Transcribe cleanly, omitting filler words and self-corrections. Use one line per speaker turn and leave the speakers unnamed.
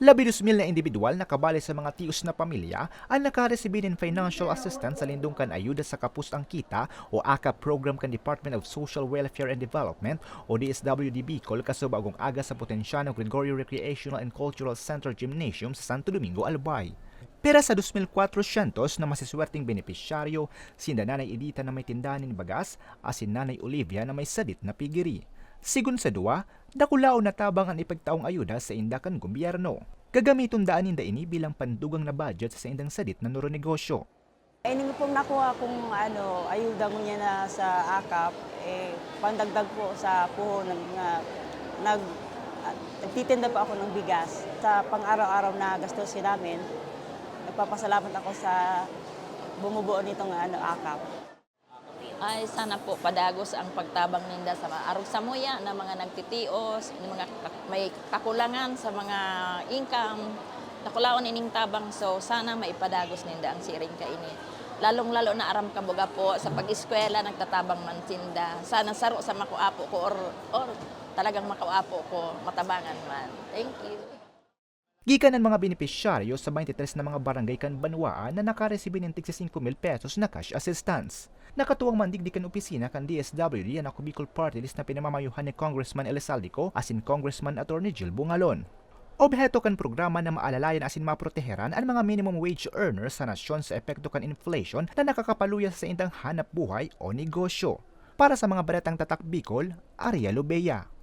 12,000 na individual na kabali sa mga tios na pamilya ang nakaresibin ng financial assistance sa lindong kan ayuda sa Kapus ang Kita o AKAP program kan Department of Social Welfare and Development o DSWD Bicol kasubagong aga sa Potenciano Gregorio Recreational and Cultural Center Gymnasium sa Santo Domingo, Albay. Pera sa 2,400 na masiswerteng benepisyaryo, sinda Nanay Edita na may tindahan ng bagas, asin Nanay Olivia na may sadit na pigiri. Sigun sa duwa, dakulao na tabang ang ipagtaong ayuda sa indakan gobyerno. Gagamiton daan ninda ini bilang pandugang na budget sa indang sadit na nagosyo.
Ini pong nakuha kong ayuda mo niya na sa AKAP, pandagdag po sa puhunan na nagtitinda po ako ng bigas. Sa pang-araw-araw na gastusin namin, nagpapasalamat ako sa bumubuo nitong AKAP.
Ay sana po padagos ang pagtabang ninda sa arog samuya na mga nagtitios, mga may kakulangan sa mga income, nakulaon ining tabang, so sana maipadagos ninda ang siring kaini. Lalong-lalo na aram kabuga po sa pag-eskwela nagtatabang man sinda. Sana saro sa makuapo ko or talagang makuapo ko matabangan man. Thank you.
Gikan ang mga benepisyaryo sa 23 na mga barangay kan Banwaan na nakaresibin ng tig 5,000 pesos na cash assistance. Nakatuwang mandigdi kan opisina kan DSWD ang ako Bicol Party List na pinamamayuhan ni Congressman Elisaldico asin Congressman Atty. Jill Bungalon. Obheto kan programa na maalalayan asin maproteheran ang mga minimum wage earners sa nasyon sa epekto kan inflation na nakakapaluya sa indang hanap buhay o negosyo. Para sa mga baretang tatak Bicol, Ariel Obeya.